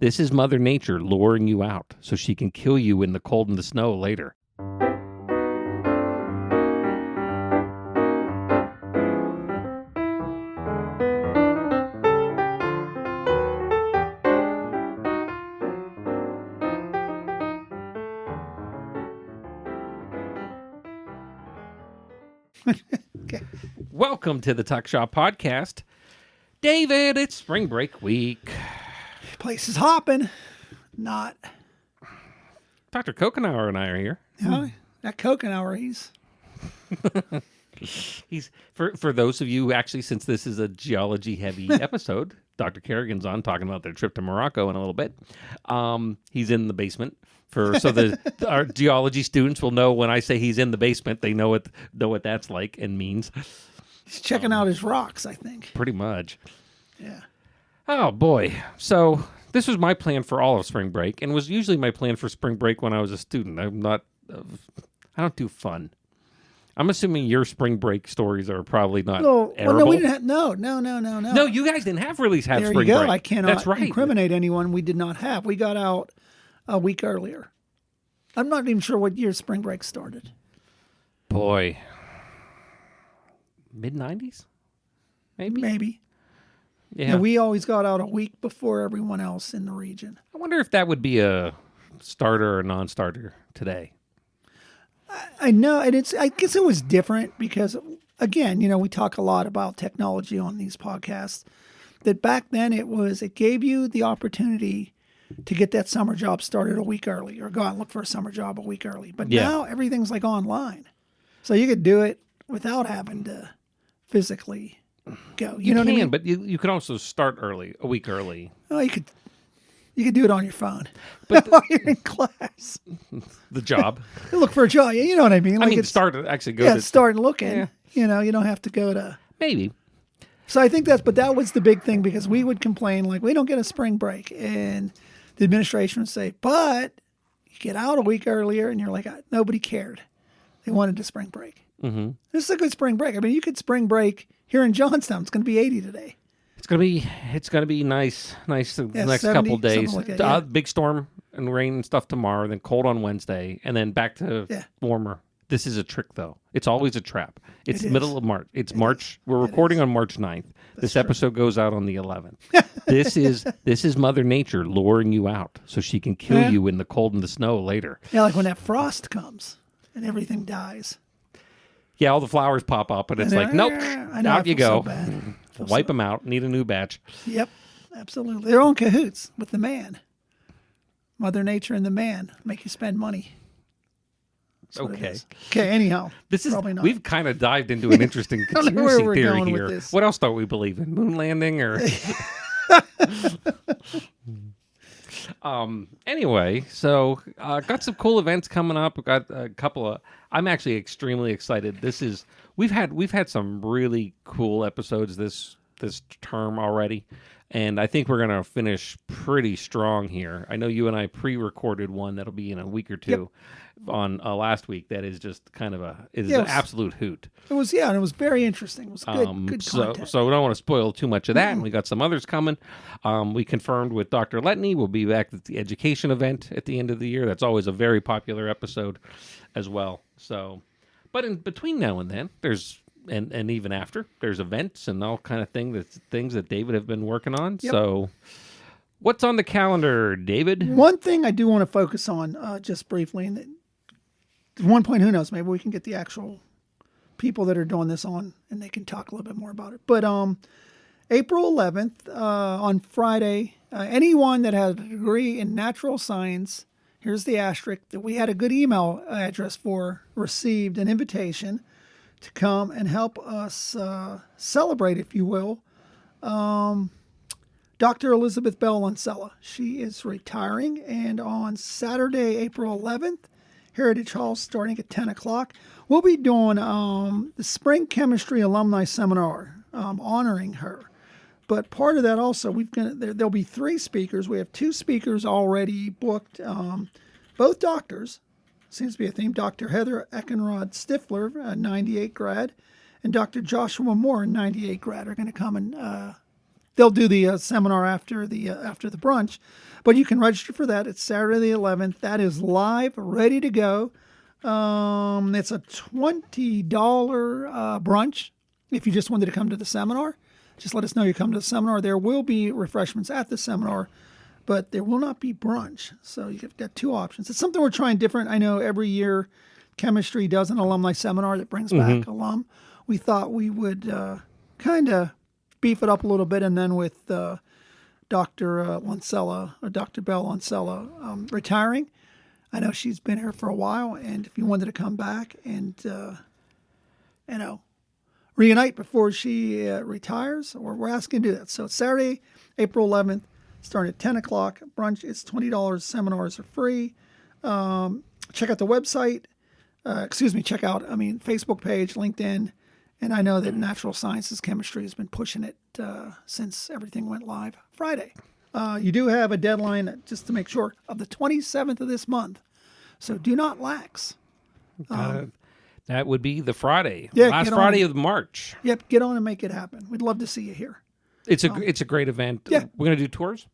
This is Mother Nature luring you out so she can kill you in the cold and the snow later. Okay. Welcome to the Tuck Shop Podcast. David, it's spring break week. Place is hopping. Not. Dr. Kokenauer and I are here. That Kokenauer, He's for those of you, actually, since this is a geology heavy episode, Dr. Kerrigan's on talking about their trip to Morocco in a little bit. He's in the basement. So our geology students will know when I say he's in the basement, they know what that's like and means. He's checking out his rocks, I think. Pretty much. Yeah. Oh boy. So this was my plan for all of spring break, and was usually my plan for spring break when I was a student. I don't do fun. I'm assuming your spring break stories are probably not Well, arable. no, we didn't have. No. No, you guys didn't have There spring you go. break. I cannot That's right. incriminate anyone we did not have. We got out a week earlier. I'm not even sure what year spring break started. Boy. Mid-90s? Maybe. Yeah. And we always got out a week before everyone else in the region. I wonder if that would be a starter or non-starter today. I know, and I guess it was different because, again, we talk a lot about technology on these podcasts. That back then it gave you the opportunity to get that summer job started a week early, or go out and look for a summer job a week early. But now everything's like online, so you could do it without having to physically go. You know what I mean? But you could also start early, a week early. Oh, you could do it on your phone, But while you're in class. The job. You look for a job. You know what I mean? I mean, it's start looking. Yeah. You don't have to go to. Maybe. So I think but that was the big thing, because we would complain, like, we don't get a spring break. And the administration would say, but you get out a week earlier, and you're like, nobody cared. They wanted a spring break. Mm-hmm. This is a good spring break. I mean, you could spring break here in Johnstown. It's going to be 80 today. It's gonna be nice the next 70, couple days. like that, yeah. Big storm and rain and stuff tomorrow, then cold on Wednesday, and then back to warmer. This is a trick, though. It's always a trap. It's middle of March. It's March. We're recording on March 9th. This episode goes out on the 11th. This is Mother Nature luring you out so she can kill you in the cold and the snow later. Yeah, like when that frost comes and everything dies. Yeah, all the flowers pop up, and it's like, nope, out you go. Wipe them out. Need a new batch. Yep, absolutely. They're on cahoots with the man. Mother Nature and the man make you spend money. Okay. Okay. Anyhow, probably not. We've kind of dived into an interesting conspiracy theory here. What else don't we believe in? Moon landing or? Anyway, so got some cool events coming up. We've got a couple of. I'm actually extremely excited. We've had some really cool episodes this term already, and I think we're gonna finish pretty strong here. I know you and I pre-recorded one that'll be in a week or two. On last week, that is just kind of an absolute hoot. It was, and it was very interesting. It was good content. So we don't want to spoil too much of that. And we got some others coming. We confirmed with Dr. Letney. We'll be back at the education event at the end of the year. That's always a very popular episode as well. So, but in between now and then, there's and even after, there's events and all kind of things that David have been working on. Yep. So. What's on the calendar, David? One thing I do want to focus on just briefly, and at one point, who knows, maybe we can get the actual people that are doing this on, and they can talk a little bit more about it. But April 11th, on Friday, anyone that has a degree in natural science, here's the asterisk, that we had a good email address for, received an invitation to come and help us celebrate, if you will, Dr. Elizabeth Bell Lancella. She is retiring, and on Saturday, April 11th, Heritage Hall, starting at 10 o'clock, we'll be doing the Spring Chemistry Alumni Seminar, honoring her. But part of that also, there'll be 3 speakers. We have 2 speakers already booked, both doctors. Seems to be a theme. Dr. Heather Eckenrod Stifler, a 98 grad, and Dr. Joshua Moore, a 98 grad, are going to come and they'll do the seminar after the brunch, but you can register for that. It's Saturday the 11th. That is live, ready to go. It's a $20 brunch. If you just wanted to come to the seminar, just let us know you come to the seminar. There will be refreshments at the seminar, but there will not be brunch. So you've got two options. It's something we're trying different. I know every year chemistry does an alumni seminar that brings back alum. We thought we would kind of beef it up a little bit, and then with Dr. Lancella, or Dr. Bell Lancella retiring, I know she's been here for a while, and if you wanted to come back and reunite before she retires, we're asking to do that. So it's Saturday, April 11th, starting at 10 o'clock. Brunch is $20. Seminars are free. Check out the website. Check out, Facebook page, LinkedIn. And I know that Natural Sciences Chemistry has been pushing it since everything went live Friday. You do have a deadline, just to make sure, of the 27th of this month. So do not lax. That would be the Friday, yeah, last Friday of March. Yep, get on and make it happen. We'd love to see you here. It's a great event. Yeah. We're going to do tours?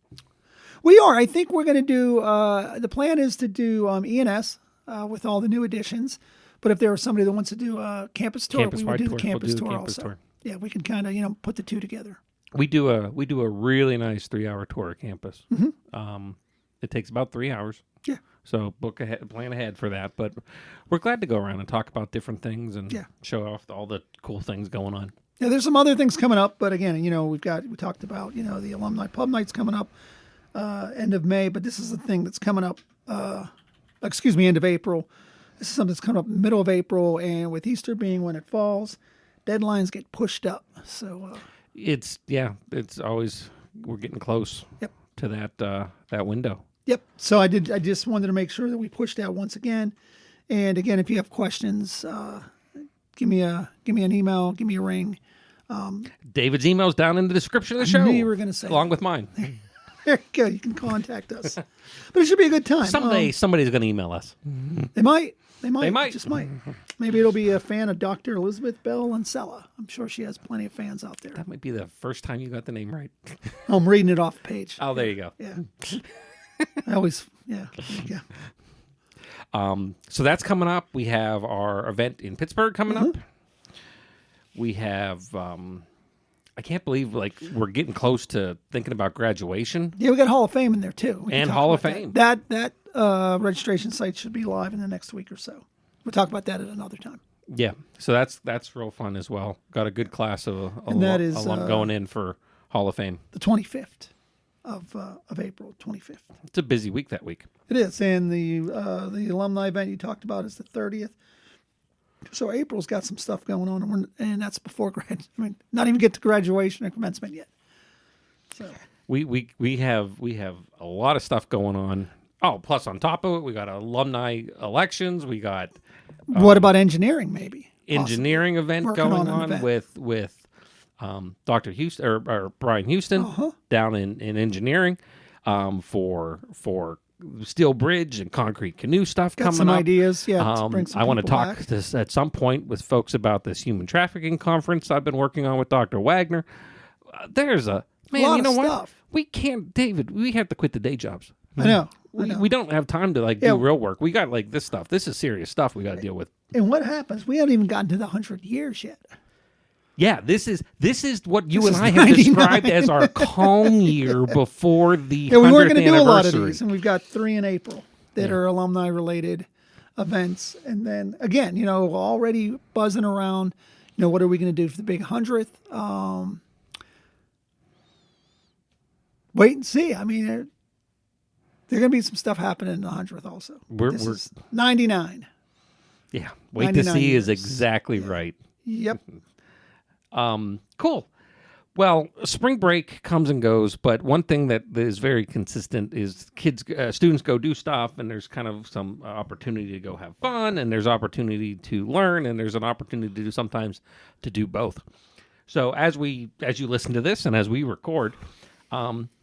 We are. I think we're going to do, the plan is to do ENS with all the new additions. But if there was somebody that wants to do a campus tour, we would do the campus tour also. Yeah, we can kind of, put the two together. We do a really nice 3-hour tour of campus. It takes about 3 hours. Yeah. So plan ahead for that. But we're glad to go around and talk about different things and show off all the cool things going on. Yeah, there's some other things coming up, but again, we talked about, the alumni pub nights coming up end of May, but this is the thing that's coming up, end of April. This is something that's coming up middle of April, and with Easter being when it falls, deadlines get pushed up. So it's always, we're getting close to that window. Yep. So I just wanted to make sure that we pushed that once again. And again, if you have questions, give me an email, give me a ring. David's email's down in the description of the show. I knew you were going to say along that. with mine. There you go. You can contact us. But it should be a good time. Someday somebody's going to email us. They might. They might. Just might. Maybe it'll be a fan of Dr. Elizabeth Bell Lancella. I'm sure she has plenty of fans out there. That might be the first time you got the name right. I'm reading it off the page. Oh, there you go. Yeah. I always, there you go. So that's coming up. We have our event in Pittsburgh coming up. We have, I can't believe we're getting close to thinking about graduation. Yeah, we got Hall of Fame in there too. And Hall of Fame. That registration site should be live in the next week or so. We'll talk about that at another time. Yeah, so that's real fun as well. Got a good class of alum going in for Hall of Fame. The 25th of April, 25th. It's a busy week that week. It is, and the alumni event you talked about is the 30th. So April's got some stuff going on, and that's before not even get to graduation or commencement yet. So we have a lot of stuff going on. Oh, plus on top of it, we got alumni elections. We got what about engineering? Maybe engineering event going on with Dr. Houston or Brian Houston down in engineering for steel bridge and concrete canoe stuff got coming some up. Ideas, yeah. Bring some I want to people talk back. this at some point with folks about this human trafficking conference I've been working on with Dr. Wagner. There's a man. lot you know of what? stuff. We can't, David. We have to quit the day jobs. I know. We don't have time to do real work. We got this stuff. This is serious stuff we got to deal with. And what happens? We haven't even gotten to the 100 years yet. Yeah, this is what you and I have described as our calm year before the 100th we weren't going to do a lot of anniversary. these, and we've got 3 in April that are alumni related events, and then again, already buzzing around. What are we going to do for the big 100th? Wait and see. I mean, there's going to be some stuff happening in the 100th also. This is 99. Yeah, wait to see years. is exactly right. Yep. Cool. Well, spring break comes and goes, but one thing that is very consistent is students go do stuff, and there's kind of some opportunity to go have fun, and there's opportunity to learn, and there's an opportunity to sometimes to do both. So as you listen to this and as we record,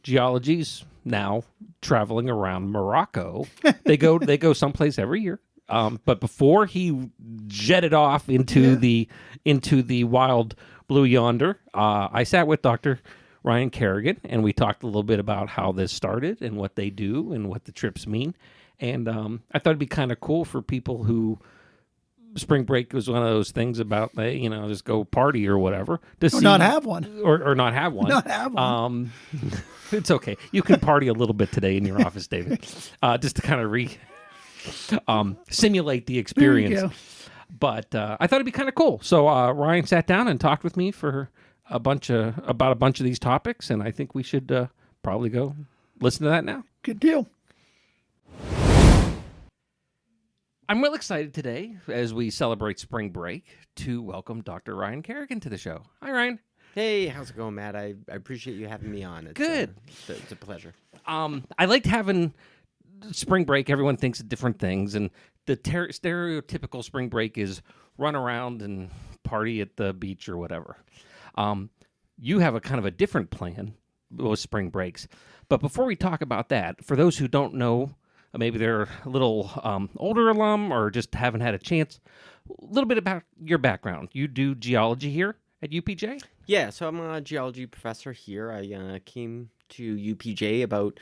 Geology's now traveling around Morocco. They go someplace every year. But before he jetted off into the wild blue yonder, I sat with Dr. Ryan Kerrigan, and we talked a little bit about how this started and what they do and what the trips mean. And I thought it'd be kind of cool for people who spring break was one of those things about just go party or whatever to see not have one. or not have one. Not have one. It's okay. You can party a little bit today in your office, David, just to kind of simulate the experience. There you go. But I thought it'd be kind of cool. So Ryan sat down and talked with me for about a bunch of these topics, and I think we should probably go listen to that now. Good deal. I'm real excited today as we celebrate spring break to welcome Dr. Ryan Kerrigan to the show. Hi, Ryan. Hey, how's it going, Matt? I appreciate you having me on. It's, Good. It's a pleasure. I liked having spring break. Everyone thinks of different things, and the stereotypical spring break is run around and party at the beach or whatever. You have a kind of a different plan with spring breaks. But before we talk about that, for those who don't know, maybe they're a little older alum or just haven't had a chance, a little bit about your background. You do geology here at UPJ? Yeah, so I'm a geology professor here. I came to UPJ about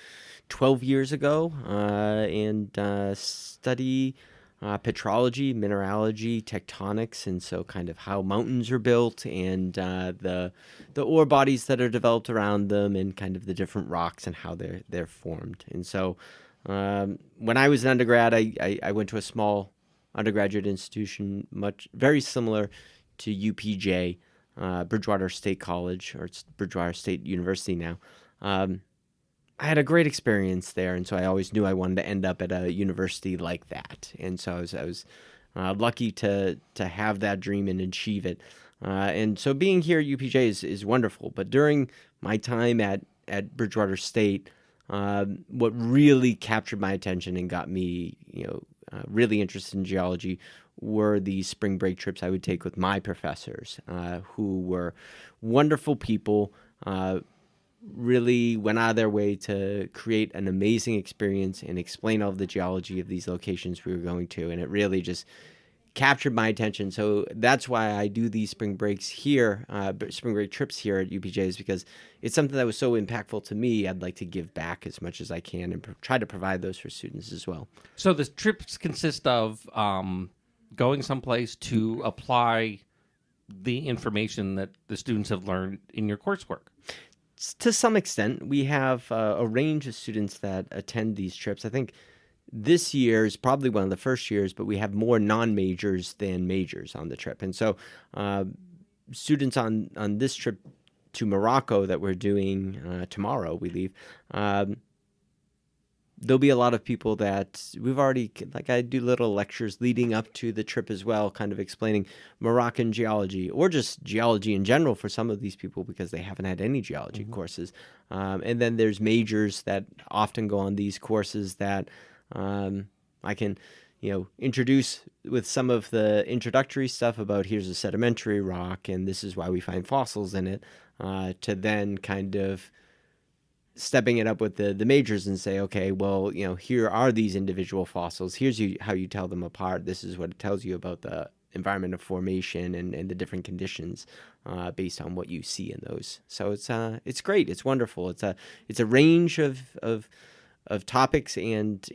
12 years ago and study petrology, mineralogy, tectonics, and so kind of how mountains are built and the ore bodies that are developed around them and kind of the different rocks and how they're formed. And so when I was an undergrad, I went to a small undergraduate institution, very similar to UPJ, Bridgewater State College, or it's Bridgewater State University now. I had a great experience there, and so I always knew I wanted to end up at a university like that. And so I was lucky to have that dream and achieve it. And so being here at UPJ is wonderful. But during my time at Bridgewater State, what really captured my attention and got me, really interested in geology were the spring break trips I would take with my professors, who were wonderful people, really went out of their way to create an amazing experience and explain all of the geology of these locations we were going to. And it really just captured my attention. So that's why I do these spring breaks here, spring break trips here at UPJ, is because it's something that was so impactful to me. I'd like to give back as much as I can and try to provide those for students as well. So the trips consist of going someplace to apply the information that the students have learned in your coursework. To some extent, we have a range of students that attend these trips. I think this year is probably one of the first years, but we have more non-majors than majors on the trip. And so students on this trip to Morocco that we're doing tomorrow, we leave, there'll be a lot of people that we've already, like I do little lectures leading up to the trip as well, kind of explaining Moroccan geology or just geology in general for some of these people because they haven't had any geology courses. And then there's majors that often go on these courses that I can, introduce with some of the introductory stuff about here's a sedimentary rock and this is why we find fossils in it, to then kind of stepping it up with the majors and say, okay, well, here are these individual fossils. Here's how you tell them apart. This is what it tells you about the environment of formation and the different conditions based on what you see in those. So it's great. It's wonderful. It's a range of topics and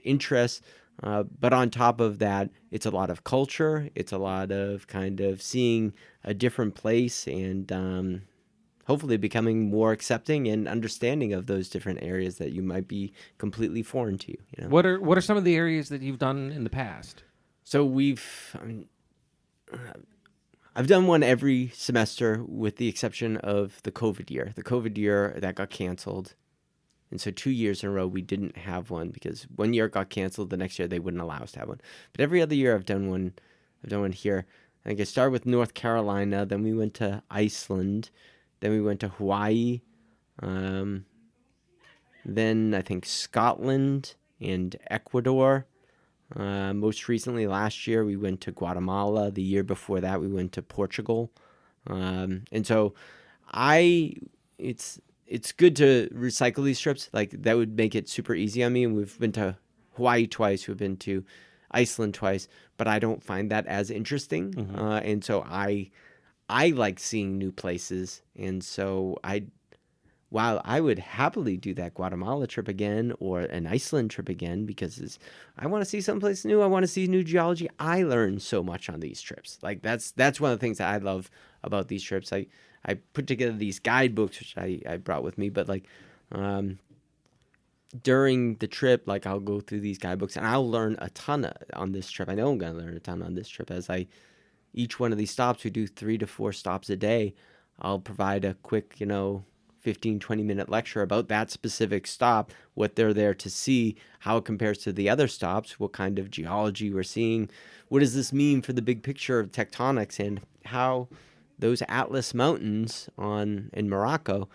interests. But on top of that, it's a lot of culture. It's a lot of kind of seeing a different place and hopefully becoming more accepting and understanding of those different areas that you might be completely foreign to. What are some of the areas that you've done in the past? So I've done one every semester with the exception of the COVID year. The COVID year that got canceled. And so 2 years in a row, we didn't have one because 1 year it got canceled. The next year, they wouldn't allow us to have one. But every other year, I've done one here. I think I started with North Carolina. Then we went to Iceland. Then we went to Hawaii. Then I think Scotland and Ecuador. Most recently, last year, we went to Guatemala. The year before that, we went to Portugal. And so it's good to recycle these trips. Like that would make it super easy on me. And we've been to Hawaii twice. We've been to Iceland twice, but I don't find that as interesting. And so I like seeing new places. And so while I would happily do that Guatemala trip again or an Iceland trip again because I want to see someplace new, I want to see new geology. I learn so much on these trips. Like that's one of the things that I love about these trips. I put together these guidebooks which I brought with me, but like during the trip, like I'll go through these guidebooks and I'll learn a ton on this trip. I know I'm going to learn a ton on this trip as each one of these stops, we do 3 to 4 stops a day. I'll provide a quick, 15, 20-minute lecture about that specific stop, what they're there to see, how it compares to the other stops, what kind of geology we're seeing, what does this mean for the big picture of tectonics, and how those Atlas Mountains in Morocco,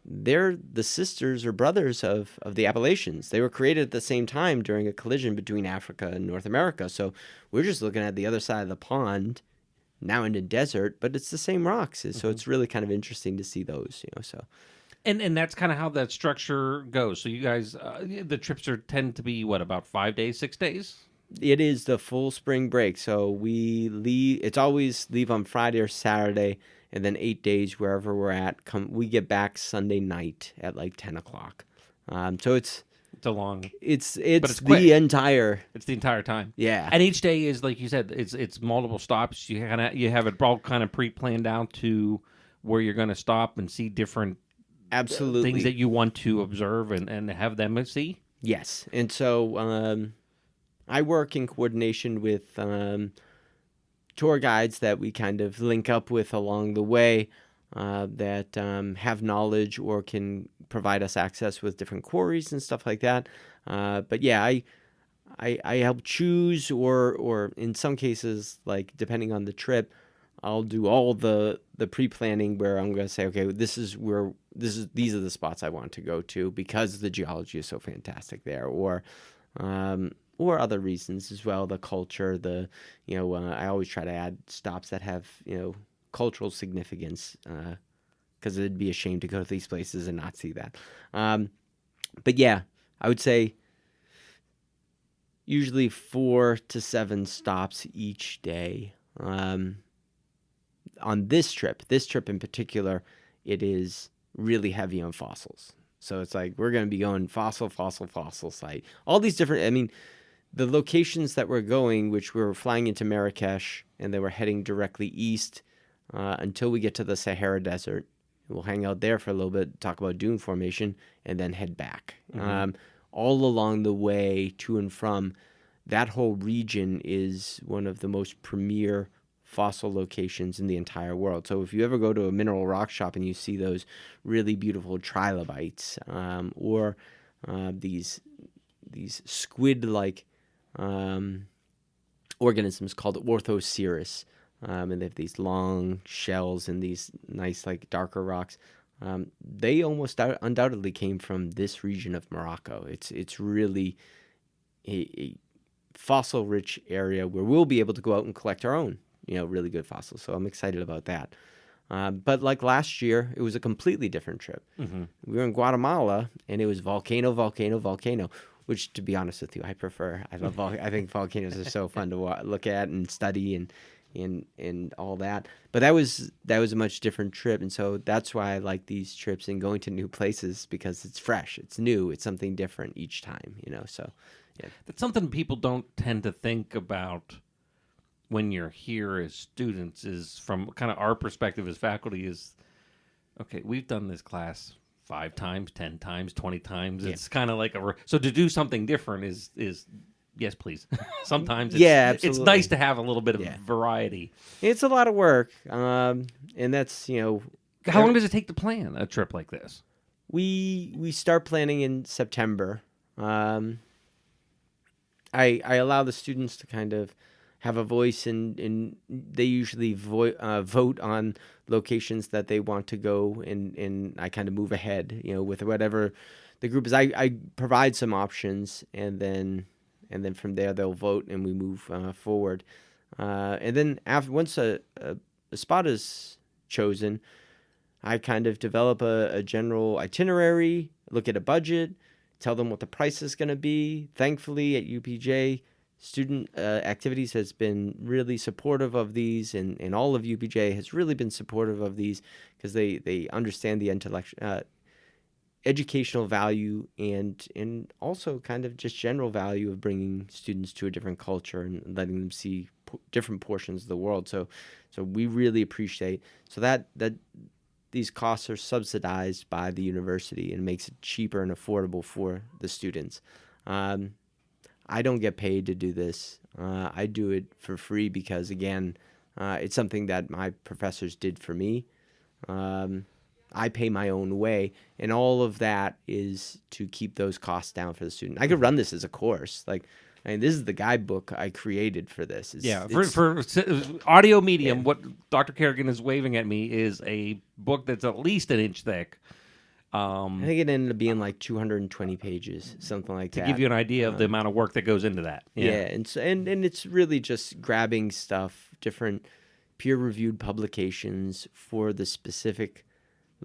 they're the sisters or brothers of the Appalachians. They were created at the same time during a collision between Africa and North America. So we're just looking at the other side of the pond, now in the desert, but it's the same rocks. So it's really kind of interesting to see those, so. And that's kind of how that structure goes. So you guys, the trips tend to be what, about 5 days, 6 days? It is the full spring break. So we leave. It's always leave on Friday or Saturday, and then 8 days wherever we're at. We get back Sunday night at like 10 o'clock. So it's a long. It's quick. the entire. It's the entire time. Yeah. And each day is, like you said, it's multiple stops. You have it all kind of pre-planned out to where you're going to stop and see different. Absolutely. Things that you want to observe and have them see? Yes. And so I work in coordination with tour guides that we kind of link up with along the way that have knowledge or can provide us access with different quarries and stuff like that. But yeah, I help choose or in some cases, like depending on the trip, I'll do all the pre-planning where I'm going to say, okay, these are the spots I want to go to because the geology is so fantastic there, or other reasons as well. The culture, I always try to add stops that have cultural significance because it'd be a shame to go to these places and not see that. But yeah, I would say usually 4 to 7 stops each day. On this trip in particular, it is really heavy on fossils. So it's like we're going to be going fossil site. All these different, the locations that we're going, which we're flying into Marrakesh, and then we're heading directly east until we get to the Sahara Desert. We'll hang out there for a little bit, talk about dune formation, and then head back. All along the way to and from, that whole region is one of the most premier fossil locations in the entire world. So if you ever go to a mineral rock shop and you see those really beautiful trilobites or these squid-like organisms called orthoceras, and they have these long shells and these nice like darker rocks, they almost undoubtedly came from this region of Morocco. It's really a fossil-rich area where we'll be able to go out and collect our own really good fossils. So I'm excited about that. But like last year, it was a completely different trip. We were in Guatemala, and it was volcano, which, to be honest with you, I prefer. I think volcanoes are so fun to look at and study and all that. But that was a much different trip, and so that's why I like these trips and going to new places because it's fresh, it's new, it's something different each time. So yeah, that's something people don't tend to think about when you're here as students, is from kind of our perspective as faculty is, okay, we've done this class 5 times, 10 times, 20 times. Yeah. It's kind of like so to do something different is yes, please. Sometimes it's nice to have a little bit of variety. It's a lot of work. And that's, How long does it take to plan a trip like this? We start planning in September. I allow the students to kind of have a voice, and they usually vote on locations that they want to go, and I kind of move ahead, with whatever the group is. I provide some options, and then from there they'll vote, and we move forward. And then once a spot is chosen, I kind of develop a general itinerary, look at a budget, tell them what the price is going to be. Thankfully, at UPJ, student activities has been really supportive of these, and all of UPJ has really been supportive of these because they understand the educational value and also kind of just general value of bringing students to a different culture and letting them see different portions of the world. So we really appreciate that these costs are subsidized by the university and makes it cheaper and affordable for the students. I don't get paid to do this. I do it for free because, again, it's something that my professors did for me. I pay my own way, and all of that is to keep those costs down for the student. I could run this as a course. Like, I mean, this is the guidebook I created for this. For audio medium, what Dr. Kerrigan is waving at me is a book that's at least an inch thick. I think it ended up being like 220 pages, something like that. To give you an idea of the amount of work that goes into that. And it's really just grabbing stuff, different peer-reviewed publications for the specific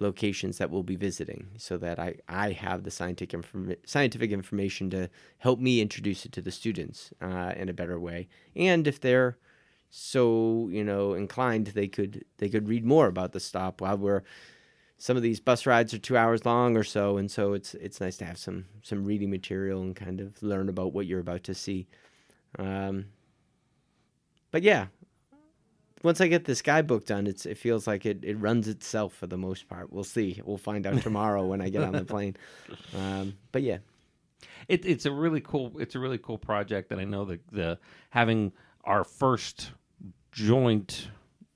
locations that we'll be visiting, so that I have the scientific information to help me introduce it to the students in a better way. And if they're so inclined, they could read more about the stop while some of these bus rides are 2 hours long or so, and so it's nice to have some reading material and kind of learn about what you're about to see. But yeah, once I get this guidebook done, it feels like it runs itself for the most part. We'll see. We'll find out tomorrow when I get on the plane. But yeah, it's a really cool project, and I know the having our first joint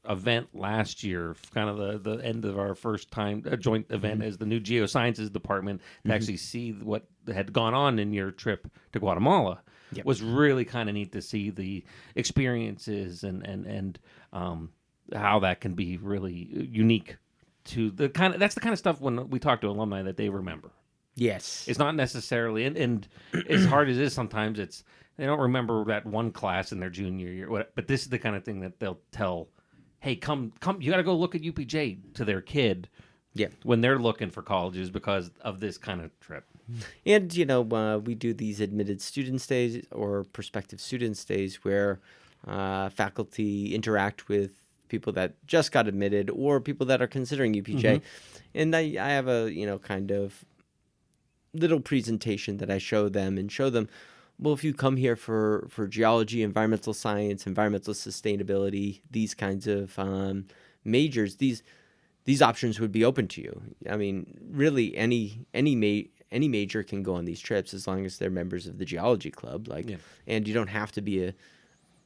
event last year, kind of the end of our first time a joint event as the new geosciences department to actually see what had gone on in your trip to Guatemala. Yep. Was really kind of neat to see the experiences and how that can be really unique to that's the kind of stuff when we talk to alumni that they remember. Yes. It's not necessarily, and as hard as it is sometimes, they don't remember that one class in their junior year, but this is the kind of thing that they'll tell, hey, come, you got to go look at UPJ to their kid. Yeah. When they're looking for colleges because of this kind of trip. And, we do these admitted student stays or prospective student stays where faculty interact with people that just got admitted or people that are considering UPJ. And I have a, kind of little presentation that I show them, well, if you come here for geology, environmental science, environmental sustainability, these kinds of majors, these options would be open to you. I mean, really, any major can go on these trips as long as they're members of the Geology Club. And you don't have to be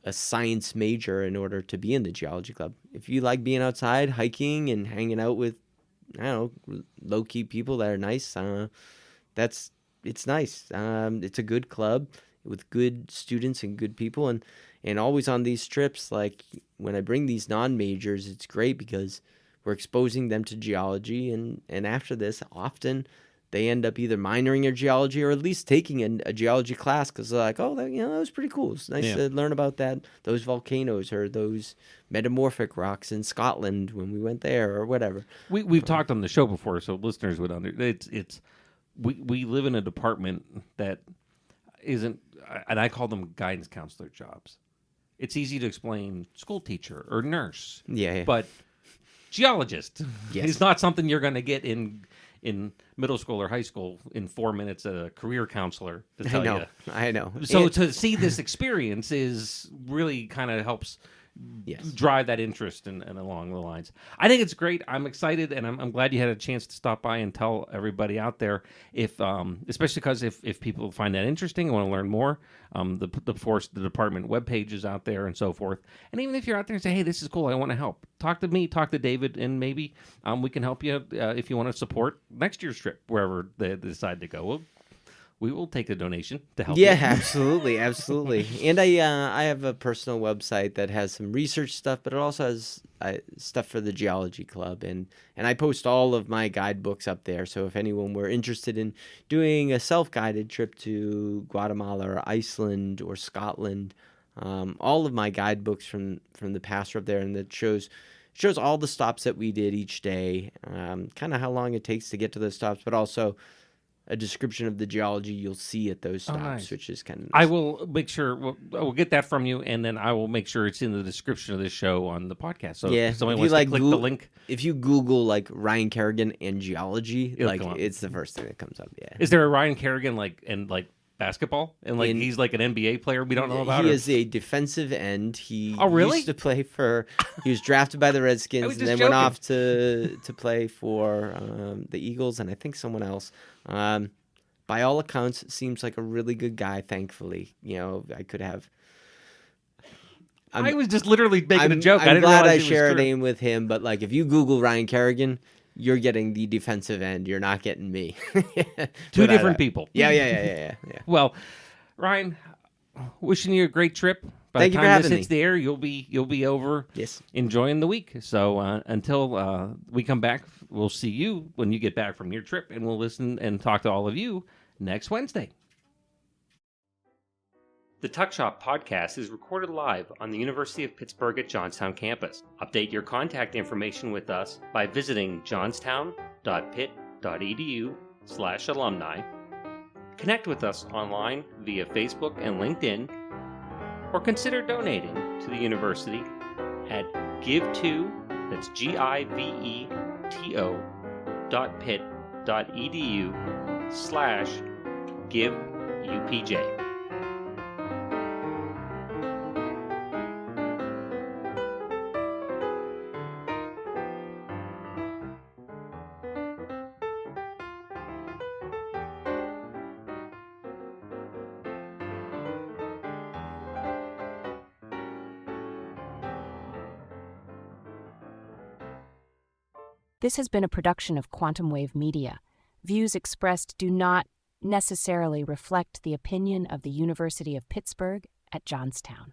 a science major in order to be in the Geology Club. If you like being outside, hiking, and hanging out with, low-key people that are nice, it's nice. It's a good club with good students and good people, and always on these trips. Like when I bring these non-majors, it's great because we're exposing them to geology, and after this, often they end up either minoring in geology or at least taking a geology class because they're like, oh, that was pretty cool. It's nice to learn about those volcanoes or those metamorphic rocks in Scotland when we went there or whatever. We've talked on the show before, so listeners would we live in a department that isn't, and I call them guidance counselor jobs. It's easy to explain school teacher or nurse. Yeah. But geologist is not something you're going to get in middle school or high school in 4 minutes. A career counselor to tell you. I know. So to see this experience is really kind of helps drive that interest and along the lines. I think it's great. I'm excited, and I'm glad you had a chance to stop by and tell everybody out there, if especially because if people find that interesting and want to learn more, the department webpage is out there and so forth. And even if you're out there and say, hey, this is cool, I want to help, talk to me, talk to David, and maybe we can help you if you want to support next year's trip wherever they decide to go. We will take a donation to help. Yeah, absolutely. And I have a personal website that has some research stuff, but it also has stuff for the Geology Club, and I post all of my guidebooks up there. So if anyone were interested in doing a self-guided trip to Guatemala or Iceland or Scotland, all of my guidebooks from the past are up there, and that shows all the stops that we did each day, kind of how long it takes to get to those stops, but also a description of the geology you'll see at those stops, nice. which is kind of nice. I will make sure we'll get that from you, and then I will make sure it's in the description of this show on the podcast. So if somebody wants to click the link. If you Google like Ryan Kerrigan and geology, like it's the first thing that comes up. Yeah. Is there a Ryan Kerrigan like basketball and he's like an NBA player we don't know about? He is a defensive end. He really? used to play for. He was drafted by the Redskins and then went off to play for the Eagles and I think someone else. By all accounts, seems like a really good guy. Thankfully, I could have. I was just literally making a joke. I'm glad I share a name with him, but like if you Google Ryan Kerrigan, you're getting the defensive end. You're not getting me. Two different people. Yeah. Well, Ryan, wishing you a great trip. By Thank the you for time having this hits me. the air, you'll be over. Yes. Enjoying the week. So until we come back, we'll see you when you get back from your trip, and we'll listen and talk to all of you next Wednesday. The Tuck Shop podcast is recorded live on the University of Pittsburgh at Johnstown campus. Update your contact information with us by visiting johnstown.pitt.edu/alumni. Connect with us online via Facebook and LinkedIn, or consider donating to the university at give2, that's giveto.pitt.edu/giveupj. This has been a production of Quantum Wave Media. Views expressed do not necessarily reflect the opinion of the University of Pittsburgh at Johnstown.